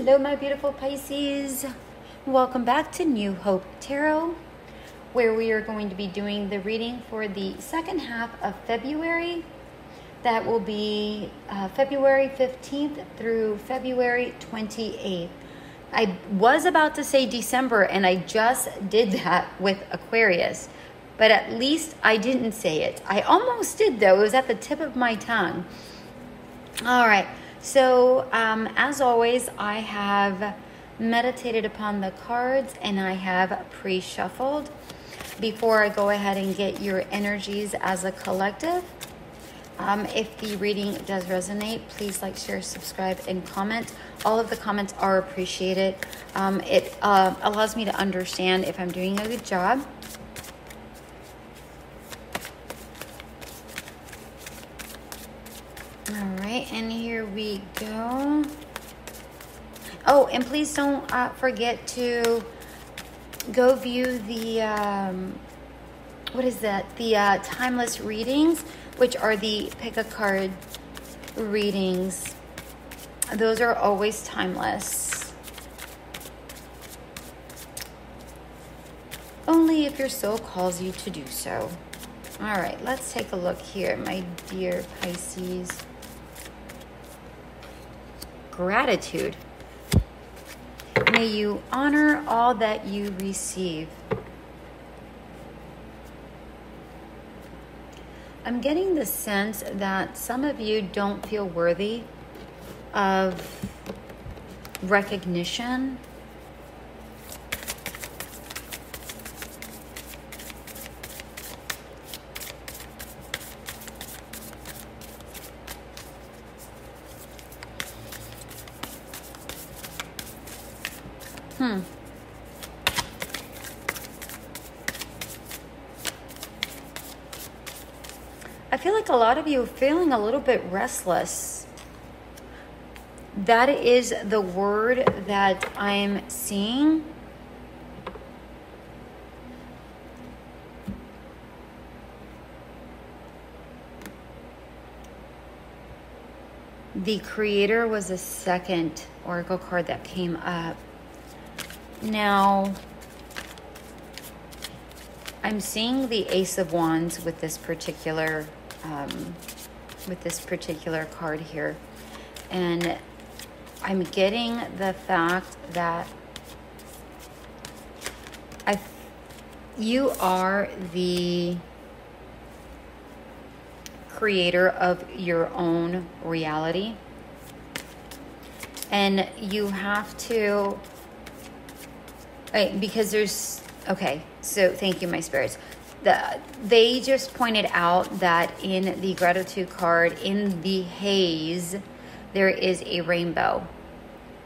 Hello, my beautiful Pisces. Welcome back to New Hope Tarot, where we are going to be doing the reading for the second half of February. That will be February 15th through February 28th. I was about to say December, and I just did that with Aquarius, but at least I didn't say it. I almost did, though. It was at the tip of my tongue. All right. So, as always, I have meditated upon the cards and I have pre-shuffled. Before I go ahead and get your energies as a collective, if the reading does resonate, please like, share, subscribe, and comment. All of the comments are appreciated. It allows me to understand if I'm doing a good job. All right, and here we go. Oh, and please don't forget to go view the, what is that? The timeless readings, which are the pick a card readings. Those are always timeless. Only if your soul calls you to do so. All right, let's take a look here, my dear Pisces. Gratitude. May you honor all that you receive. I'm getting the sense that some of you don't feel worthy of recognition. I feel like a lot of you are feeling a little bit restless. That is the word that I'm seeing. The Creator was the second oracle card that came up. Now, I'm seeing the Ace of Wands with this particular card here, and I'm getting the fact that you are the creator of your own reality, and you have to. Because there's, okay, so thank you, my spirits. They just pointed out that in the gratitude card, in the haze, there is a rainbow.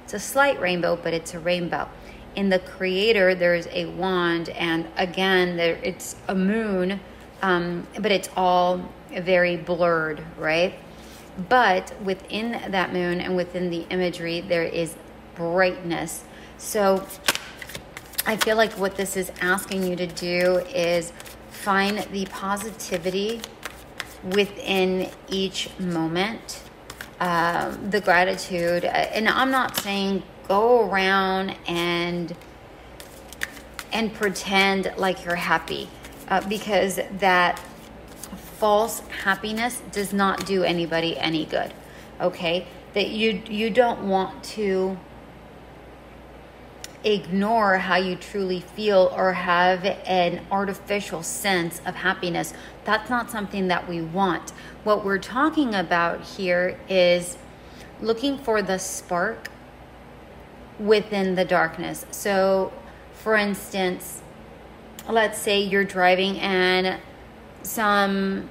It's a slight rainbow, but it's a rainbow. In the Creator, there's a wand, and again, it's a moon, but it's all very blurred, right? But within that moon and within the imagery, there is brightness. So I feel like what this is asking you to do is find the positivity within each moment, the gratitude. And I'm not saying go around and pretend like you're happy, because that false happiness does not do anybody any good, okay? That you don't want to ignore how you truly feel or have an artificial sense of happiness. That's not something that we want. What we're talking about here is looking for the spark within the darkness. So, for instance, let's say you're driving and some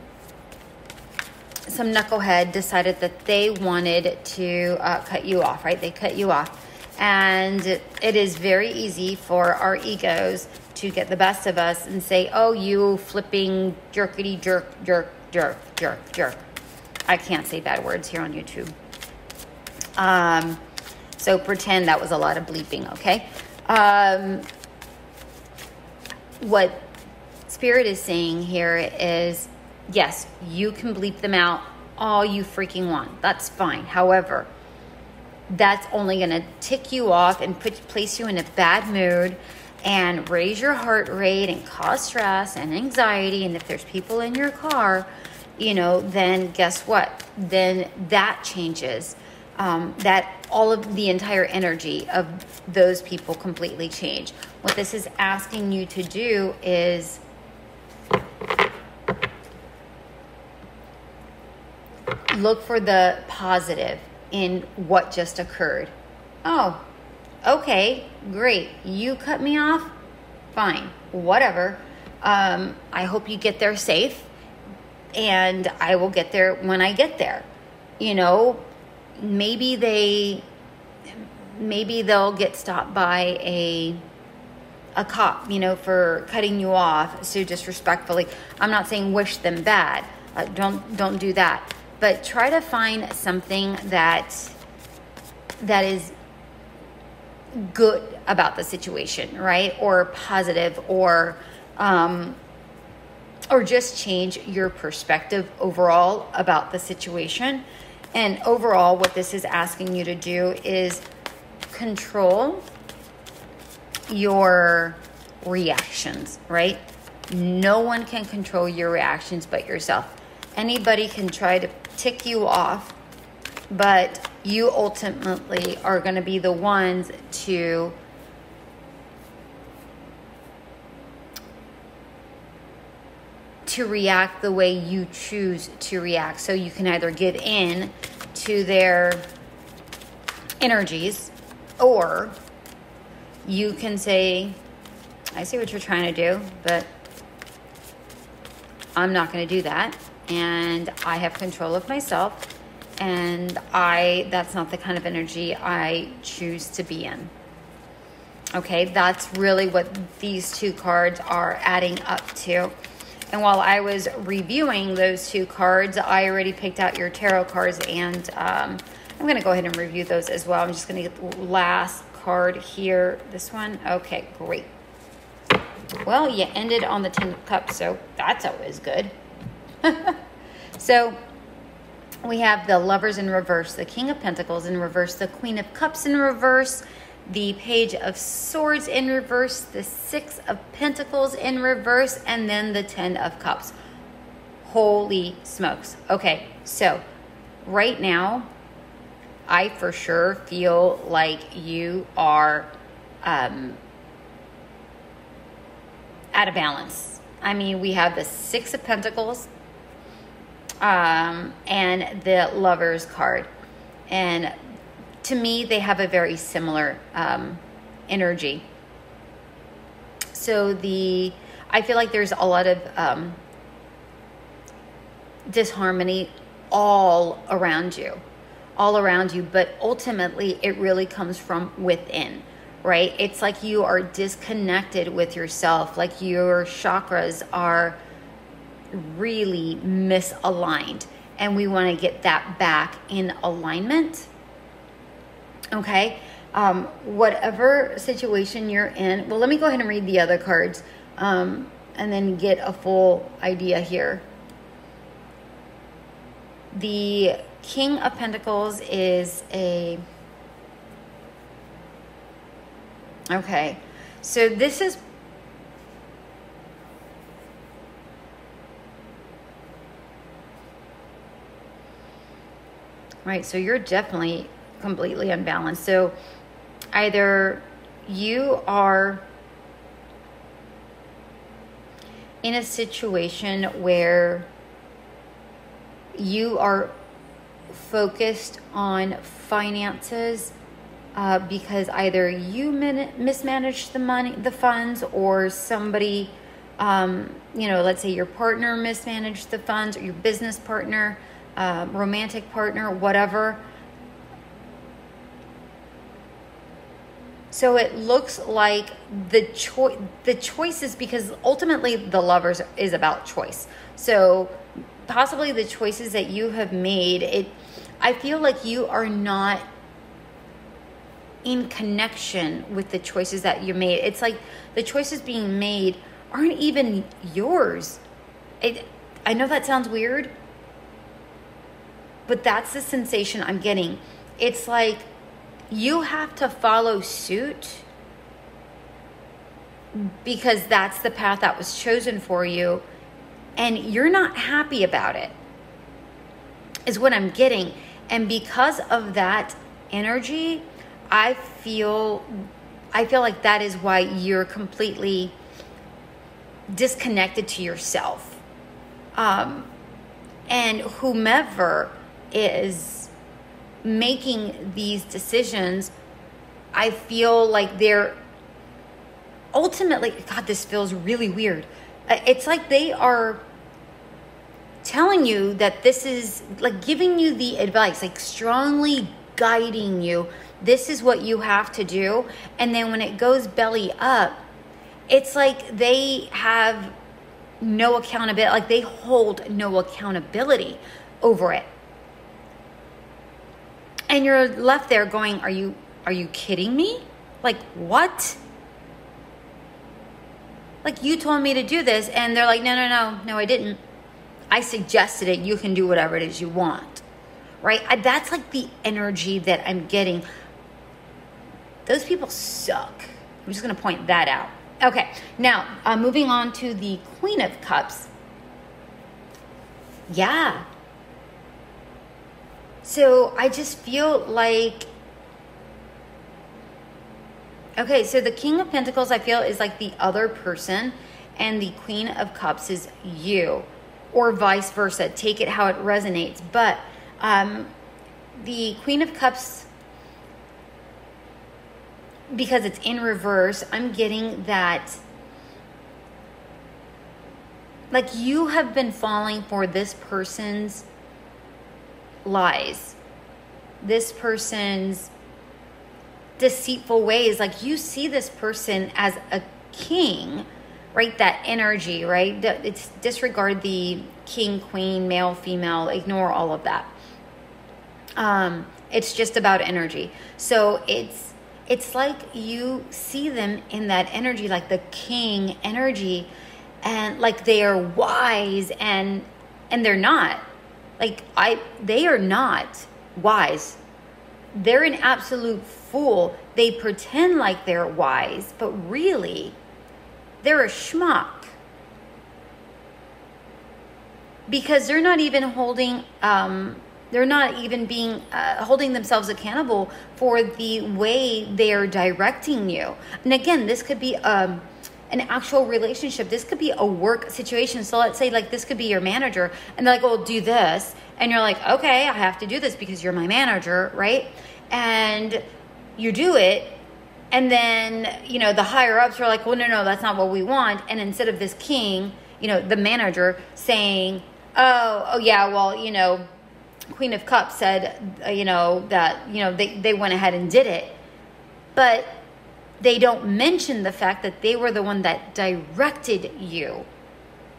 knucklehead decided that they wanted to cut you off, right? They cut you off. And it is very easy for our egos to get the best of us and say, oh, you flipping jerkity jerk, jerk, jerk, jerk, jerk. I can't say bad words here on YouTube. So pretend that was a lot of bleeping, okay? What Spirit is saying here is, yes, you can bleep them out all you freaking want. That's fine. However, that's only going to tick you off and place you in a bad mood and raise your heart rate and cause stress and anxiety. And if there's people in your car, then guess what? Then that changes. That all of the entire energy of those people completely change. What this is asking you to do is look for the positive in what just occurred. Oh, okay, great. You cut me off? Fine, whatever. I hope you get there safe, and I will get there when I get there. Maybe they'll get stopped by a cop, for cutting you off so disrespectfully. I'm not saying wish them bad. Don't do that. But try to find something that is good about the situation, right? Or positive, or just change your perspective overall about the situation. And overall, what this is asking you to do is control your reactions, right? No one can control your reactions but yourself. Anybody can try to tick you off, but you ultimately are going to be the ones to react the way you choose to react. So you can either give in to their energies, or you can say, I see what you're trying to do, but I'm not going to do that. And I have control of myself, and that's not the kind of energy I choose to be in. Okay, that's really what these two cards are adding up to. And while I was reviewing those two cards, I already picked out your tarot cards, and I'm going to go ahead and review those as well. I'm just going to get the last card here. This one. Okay, great. Well, you ended on the 10 of Cups, so that's always good. So we have the Lovers in reverse, the King of Pentacles in reverse, the Queen of Cups in reverse, the Page of Swords in reverse, the Six of Pentacles in reverse, and then the 10 of Cups. Holy smokes. Okay, so right now, I for sure feel like you are out of balance. I mean, we have the Six of Pentacles and the Lovers card. And to me, they have a very similar energy. So I feel like there's a lot of disharmony all around you, but ultimately it really comes from within, right? It's like you are disconnected with yourself, like your chakras are really misaligned, and we want to get that back in alignment. Okay, whatever situation you're in. Well, let me go ahead and read the other cards and then get a full idea here. The King of Pentacles is okay, so this is right, so you're definitely completely unbalanced. So either you are in a situation where you are focused on finances because either you mismanaged the funds, or somebody, let's say your partner mismanaged the funds, or your business partner, romantic partner, whatever. So it looks like the choices, because ultimately the Lovers is about choice. So possibly the choices that you have made, I feel like you are not in connection with the choices that you made. It's like the choices being made aren't even yours. I know that sounds weird, but that's the sensation I'm getting. It's like you have to follow suit because that's the path that was chosen for you, and you're not happy about it, is what I'm getting. And because of that energy, I feel like that is why you're completely disconnected to yourself. And whomever is making these decisions, I feel like they're ultimately, God, this feels really weird. It's like they are telling you that this is like giving you the advice, like strongly guiding you. This is what you have to do. And then when it goes belly up, it's like they have no accountability, like they hold no accountability over it. And you're left there going, are you kidding me? Like, what? Like, you told me to do this, and they're like, no, I didn't. I suggested it. You can do whatever it is you want, right? That's like the energy that I'm getting. Those people suck. I'm just going to point that out. Okay, now moving on to the Queen of Cups. Yeah. So I just feel like, okay, so the King of Pentacles, I feel, is like the other person, and the Queen of Cups is you, or vice versa. Take it how it resonates. But the Queen of Cups, because it's in reverse, I'm getting that, like, you have been falling for this person's lies, this person's deceitful ways. Like, you see this person as a king, right? That energy, right? It's disregard the king, queen, male, female, ignore all of that. It's just about energy. So it's like you see them in that energy, like the king energy, and like they are wise, and they're not. Like, they are not wise. They're an absolute fool. They pretend like they're wise, but really, they're a schmuck. Because they're not even holding, holding themselves accountable for the way they're directing you. And again, this could be an actual relationship. This could be a work situation. So let's say, like, this could be your manager, and they're like, "Oh, do this," and you're like, "Okay, I have to do this because you're my manager," right? And you do it, and then, the higher ups are like, "Well, no, that's not what we want." And instead of this king, the manager saying, "Oh yeah, well, Queen of Cups said, that, they went ahead and did it," but they don't mention the fact that they were the one that directed you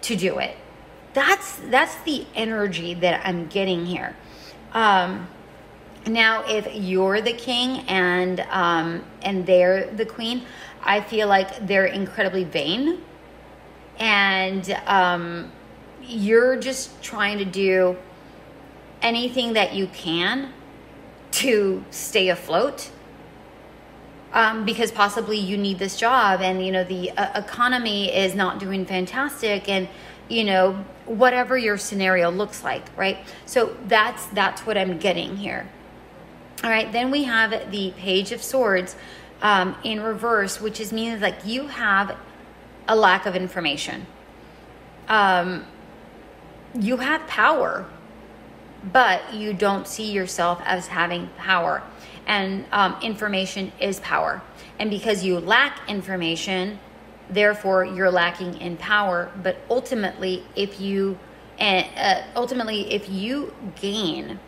to do it. That's the energy that I'm getting here. Now, if you're the king and they're the queen, I feel like they're incredibly vain, and you're just trying to do anything that you can to stay afloat. Because possibly you need this job, and the economy is not doing fantastic, and whatever your scenario looks like, right? So that's what I'm getting here. All right, then we have the Page of Swords in reverse, which is meaning like you have a lack of information. You have power, but you don't see yourself as having power. And information is power. And because you lack information, therefore you're lacking in power. But ultimately, if you gain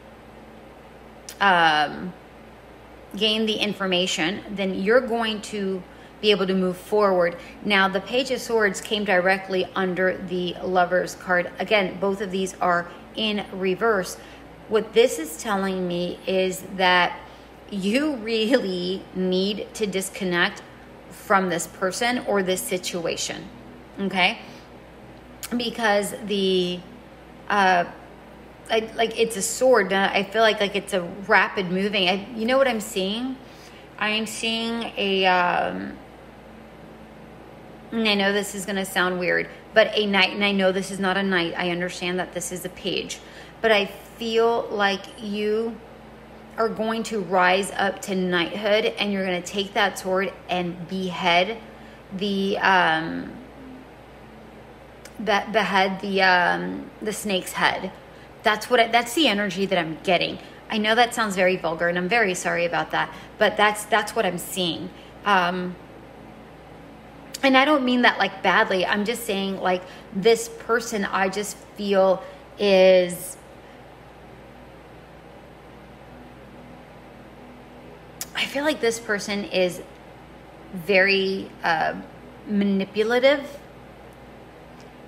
the information, then you're going to be able to move forward. Now, the Page of Swords came directly under the Lover's card. Again, both of these are in reverse. What this is telling me is that you really need to disconnect from this person or this situation, okay? Because the like it's a sword. I feel like it's a rapid moving. You know what I'm seeing? I am seeing a, and I know this is going to sound weird, but a knight, and I know this is not a knight. I understand that this is a page, but I feel like you are going to rise up to knighthood, and you're going to take that sword and behead the snake's head. That's the energy that I'm getting. I know that sounds very vulgar, and I'm very sorry about that, but that's what I'm seeing. And I don't mean that like badly. I'm just saying like this person I just feel is, I feel like this person is very manipulative,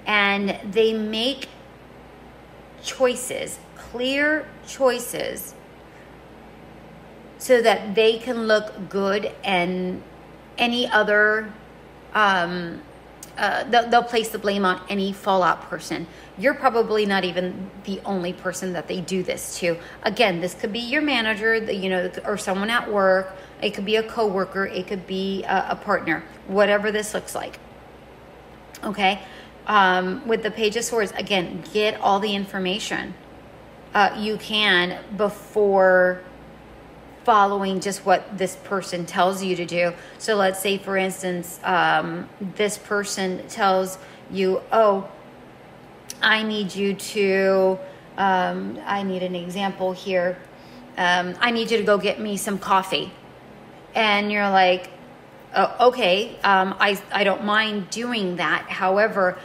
and they make choices, clear choices, so that they can look good, and any other they'll place the blame on any fallout person. You're probably not even the only person that they do this to. Again, this could be your manager, or someone at work. It could be a coworker. It could be a partner. Whatever this looks like. Okay. With the Page of Swords, again, get all the information you can before following just what this person tells you to do. So let's say, for instance, this person tells you, oh, I need you to, I need an example here. I need you to go get me some coffee. And you're like, oh, okay, I don't mind doing that. However,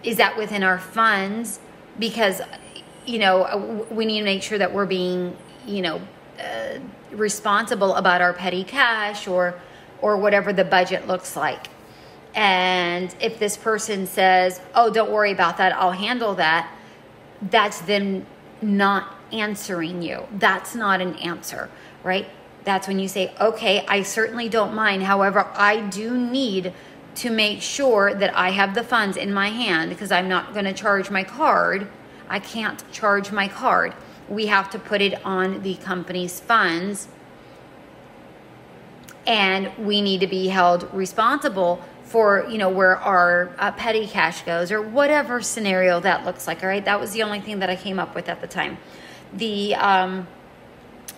is that within our funds? Because, we need to make sure that we're being, responsible about our petty cash or whatever the budget looks like. And if this person says, oh, don't worry about that, I'll handle that, that's them not answering you. That's not an answer, right? That's when you say, okay, I certainly don't mind. However, I do need to make sure that I have the funds in my hand, because I'm not going to charge my card. I can't charge my card. We have to put it on the company's funds, and we need to be held responsible for, where our petty cash goes, or whatever scenario that looks like. All right. That was the only thing that I came up with at the time. The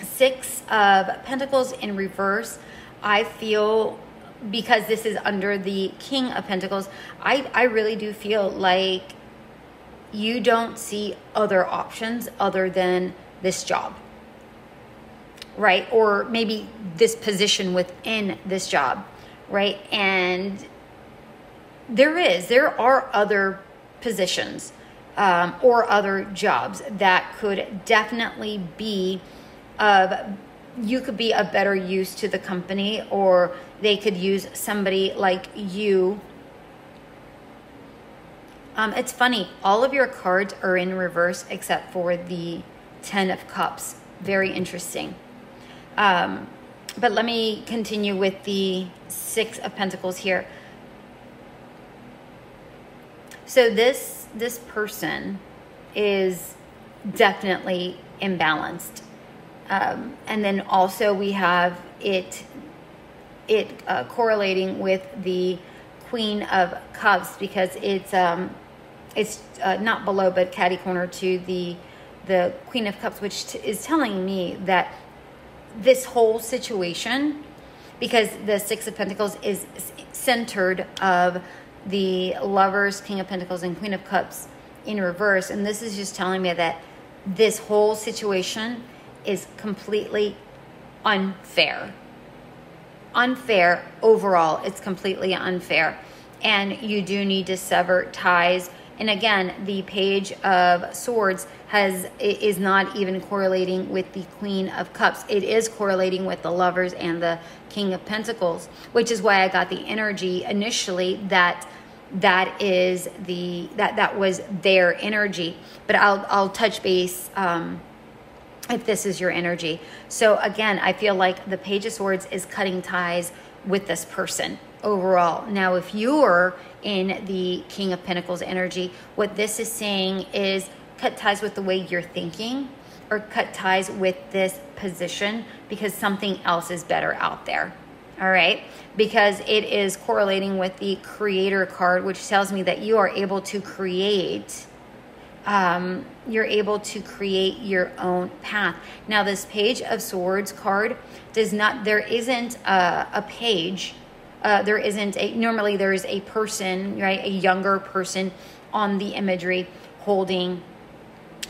Six of Pentacles in reverse, I feel, because this is under the King of Pentacles, I really do feel like you don't see other options other than this job, right? Or maybe this position within this job, right? And there are other positions or other jobs that could definitely be you could be of better use to the company, or they could use somebody like you. It's funny, all of your cards are in reverse except for the 10 of Cups. Very interesting. But let me continue with the Six of Pentacles here. So this person is definitely imbalanced. And then also we have it correlating with the Queen of Cups, because it's not below but catty corner to the Queen of Cups, which is telling me that this whole situation, because the Six of Pentacles is centered of the Lovers, King of Pentacles, and Queen of Cups in reverse, and this is just telling me that this whole situation is completely unfair. Unfair overall. It's completely unfair. And you do need to sever ties. And again, the Page of Swords is not even correlating with the Queen of Cups. It is correlating with the Lovers and the King of Pentacles, which is why I got the energy initially that was their energy. But I'll touch base if this is your energy. So again, I feel like the Page of Swords is cutting ties with this person overall. Now, if you're in the King of Pentacles energy, what this is saying is cut ties with the way you're thinking, or cut ties with this position, because something else is better out there. All right, because it is correlating with the Creator card, which tells me that you are able to create. You're able to create your own path. Now, this Page of Swords card does not. There isn't a page. There isn't a. Normally, there is a person, right? A younger person on the imagery holding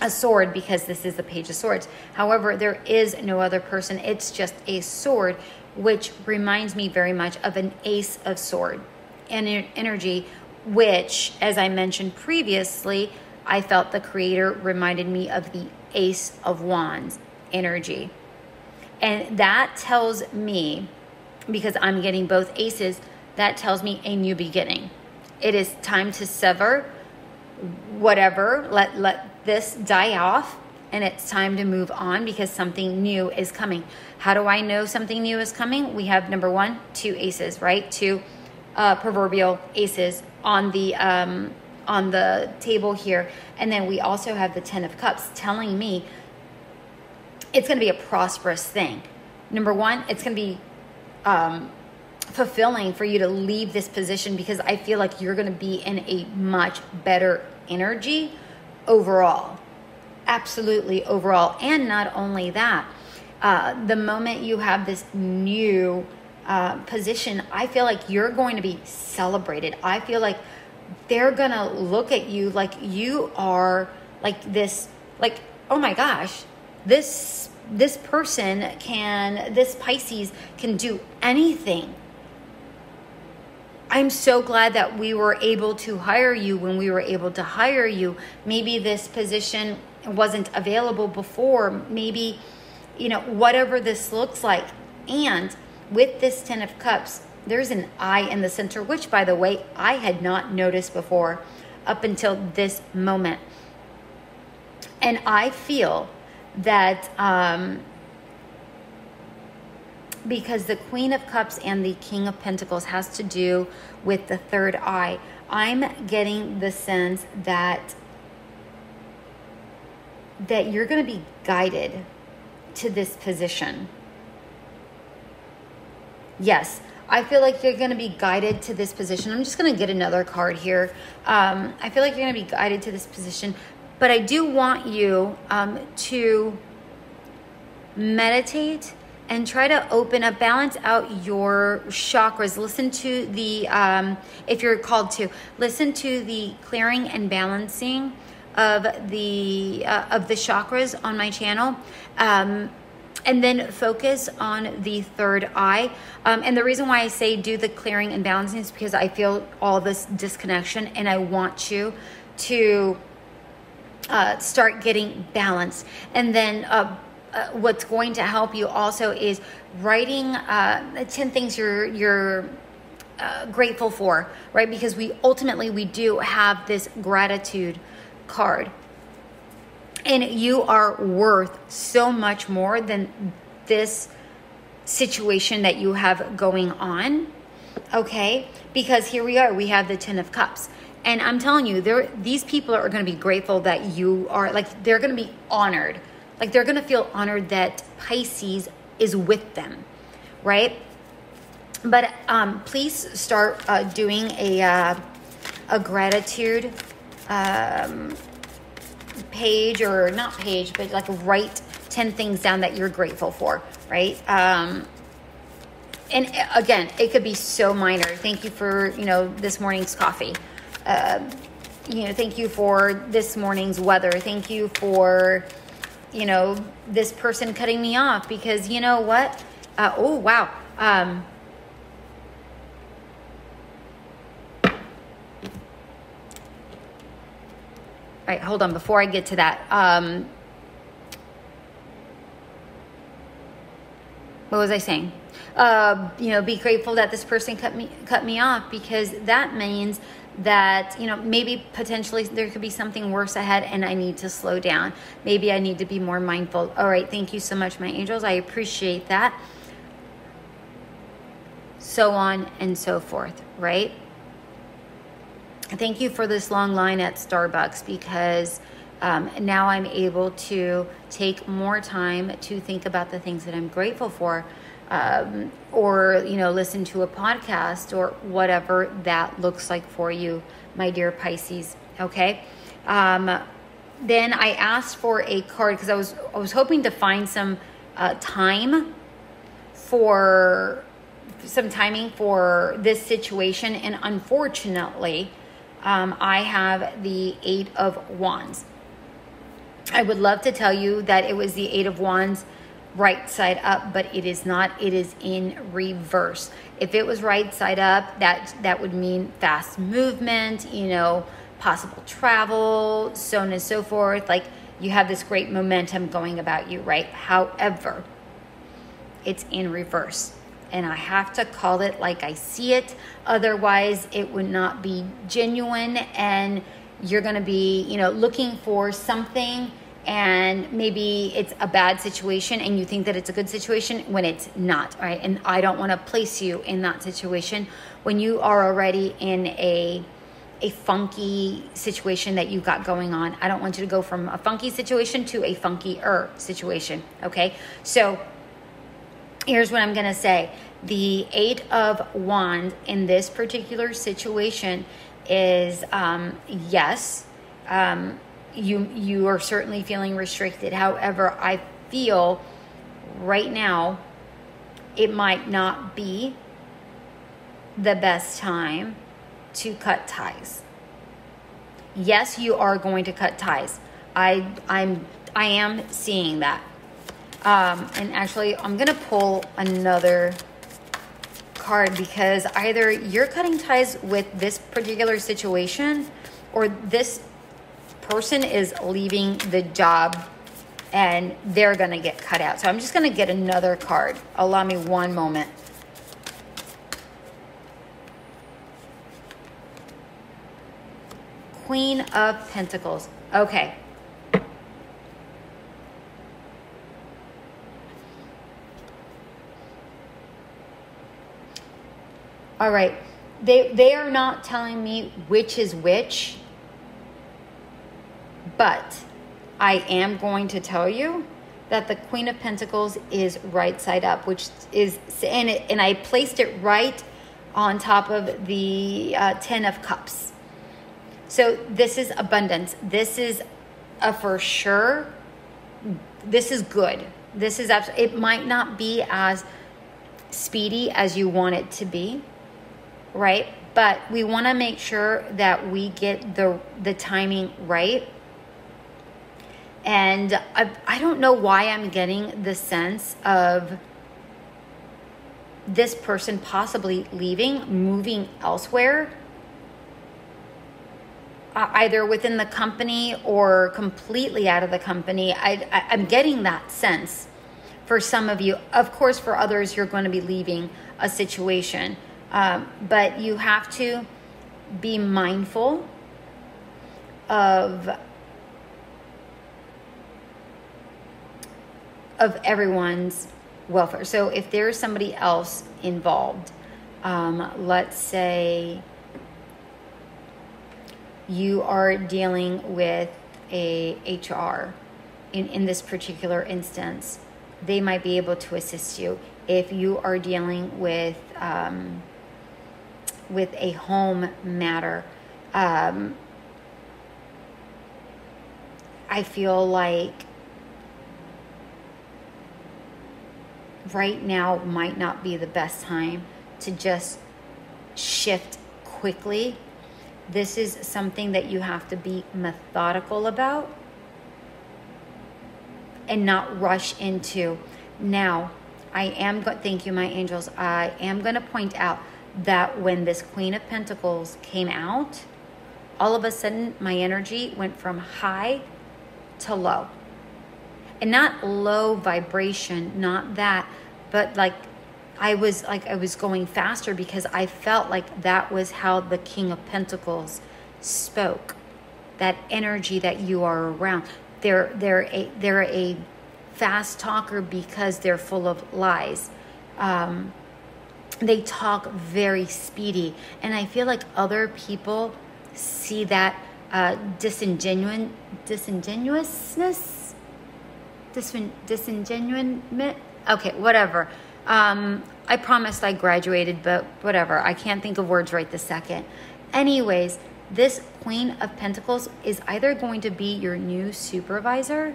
a sword, because this is the Page of Swords. However, there is no other person. It's just a sword, which reminds me very much of an Ace of Sword energy, which, as I mentioned previously, I felt the Creator reminded me of the Ace of Wands energy. And that tells me, because I'm getting both aces, that tells me a new beginning. It is time to sever whatever, let this die off, and it's time to move on, because something new is coming. How do I know something new is coming? We have number 1, 2 aces, right? 2 proverbial aces on the table here. And then we also have the 10 of Cups telling me it's going to be a prosperous thing. Number 1, it's going to be fulfilling for you to leave this position, because I feel like you're going to be in a much better energy overall. Absolutely overall. And not only that, the moment you have this new position, I feel like you're going to be celebrated. I feel like they're going to look at you like you are like this, like, oh my gosh, this person this Pisces can do anything. I'm so glad that we were able to hire you when we were able to hire you. Maybe this position wasn't available before. Maybe, whatever this looks like. And with this 10 of Cups, there's an eye in the center, which, by the way, I had not noticed before up until this moment. And I feel that because the Queen of Cups and the King of Pentacles has to do with the third eye, I'm getting the sense that you're going to be guided to this position. Yes, I feel like you're going to be guided to this position. I'm just going to get another card here. I feel like you're going to be guided to this position, but I do want you to meditate and try to open up, balance out your chakras. Listen to the, if you're called to, listen to the clearing and balancing of the chakras on my channel. And then focus on the third eye. And the reason why I say do the clearing and balancing is because I feel all this disconnection, and I want you to start getting balanced. And then what's going to help you also is writing 10 things you're grateful for, right? Because we do have this gratitude card. And you are worth so much more than this situation that you have going on, okay? Because here we are, we have the 10 of Cups. And I'm telling you, these people are going to be grateful that you are, like, they're going to be honored. Like, they're going to feel honored that Pisces is with them, right? But please start doing a gratitude page, or not page, but like write 10 things down that you're grateful for, right? And again, it could be so minor. Thank you for, this morning's coffee. Thank you for this morning's weather. Thank you for, this person cutting me off, because you know what? Oh, wow. All right, hold on. Before I get to that, what was I saying? Be grateful that this person cut me off, because that means that, maybe potentially there could be something worse ahead, and I need to slow down. Maybe I need to be more mindful. All right, thank you so much, my angels. I appreciate that. So on and so forth, right? Thank you for this long line at Starbucks, because Now I'm able to take more time to think about the things that I'm grateful for, or, listen to a podcast or whatever that looks like for you, my dear Pisces. Okay. Then I asked for a card because I was hoping to find some timing for this situation, and unfortunately, I have the 8 of Wands. I would love to tell you that it was the 8 of Wands right side up, but it is not. It is in reverse. If it was right side up, that would mean fast movement, possible travel, so on and so forth. Like, you have this great momentum going about you, right? However, it's in reverse, and I have to call it like I see it. Otherwise, it would not be genuine, and you're going to be, looking for something, and maybe it's a bad situation and you think that it's a good situation when it's not, right? And I don't want to place you in that situation when you are already in a funky situation that you got going on. I don't want you to go from a funky situation to a funkier situation, okay? So here's what I'm going to say. The 8 of Wands in this particular situation is, yes, you are certainly feeling restricted. However, I feel right now it might not be the best time to cut ties. Yes, you are going to cut ties. I am seeing that. And actually, I'm going to pull another card, because either you're cutting ties with this particular situation, or this person is leaving the job and they're going to get cut out. So I'm just going to get another card. Allow me one moment. Queen of Pentacles. Okay. All right. They are not telling me which is which, but I am going to tell you that the Queen of Pentacles is right side up, which is, and I placed it right on top of the 10 of Cups. So this is abundance. This is a for sure. This is good. This is it might not be as speedy as you want it to be, right? But we want to make sure that we get the timing right. And I don't know why I'm getting the sense of this person possibly leaving, moving elsewhere, either within the company or completely out of the company. I'm getting that sense for some of you. Of course, for others, you're going to be leaving a situation. But you have to be mindful of everyone's welfare. So if there's somebody else involved, let's say you are dealing with a HR in this particular instance, they might be able to assist you. If you are dealing with a home matter, I feel like right now might not be the best time to just shift quickly. This is something that you have to be methodical about and not rush into. Now, thank you, my angels. I am going to point out that when this Queen of Pentacles came out, all of a sudden my energy went from high to low. And not low vibration, not that, but I was going faster, because I felt like that was how the King of Pentacles spoke. That energy that you are around. They're a fast talker because they're full of lies. They talk very speedy, and I feel like other people see that disingenuousness, disingenuement. Okay, whatever. I promised I graduated, but whatever. I can't think of words right this second. Anyways, this Queen of Pentacles is either going to be your new supervisor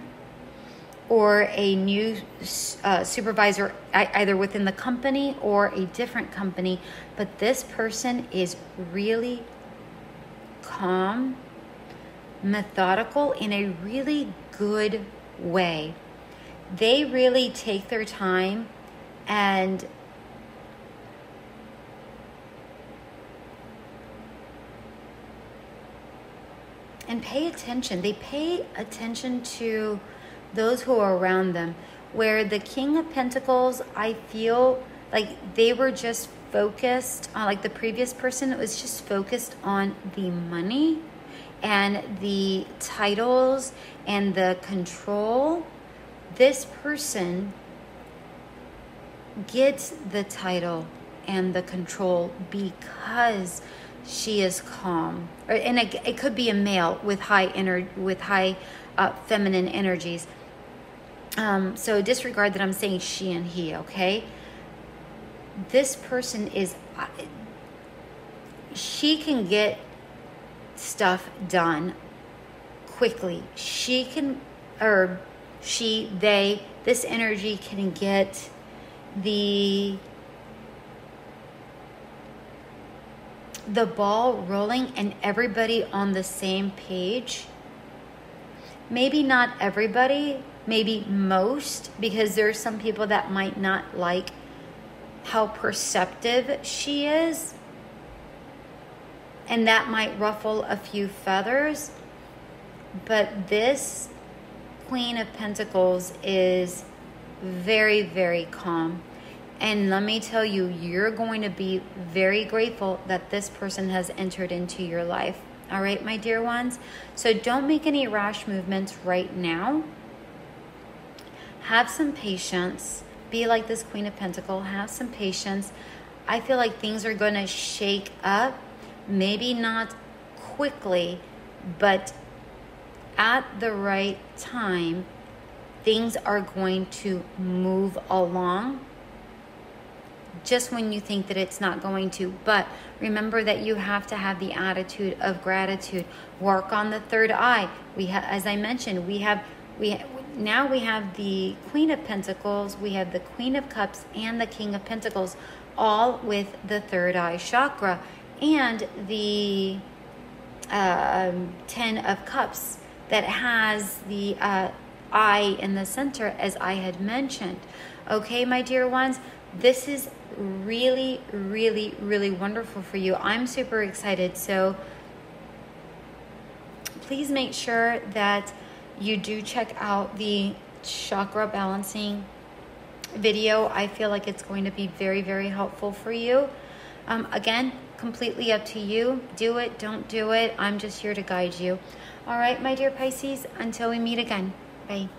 or a new supervisor either within the company or a different company. But this person is really calm, methodical in a really good way. They really take their time and pay attention. They pay attention to those who are around them. Where the King of Pentacles, I feel like they were just focused on, like the previous person was just focused on the money and the titles and the control. This person gets the title and the control because she is calm, and it could be a male with high feminine energies. So disregard that I'm saying she and he. Okay, this person is. She can get stuff done quickly. She can, or she, they. This energy can get the ball rolling and everybody on the same page. Maybe not everybody, maybe most, because there are some people that might not like how perceptive she is, and that might ruffle a few feathers. But this Queen of Pentacles is very, very calm. And let me tell you, you're going to be very grateful that this person has entered into your life. All right, my dear ones? So don't make any rash movements right now. Have some patience. Be like this Queen of Pentacles. Have some patience. I feel like things are going to shake up. Maybe not quickly, but at the right time, things are going to move along. Just when you think that it's not going to. But remember that you have to have the attitude of gratitude. Work on the third eye. As I mentioned, now we have the Queen of Pentacles, we have the Queen of Cups, and the King of Pentacles, all with the third eye chakra, and the 10 of Cups that has the eye in the center, as I had mentioned. Okay, my dear ones, this is really, really, really wonderful for you. I'm super excited. So please make sure that you do check out the chakra balancing video. I feel like it's going to be very, very helpful for you. Again, completely up to you. Do it, don't do it. I'm just here to guide you. All right, my dear Pisces, until we meet again. Bye.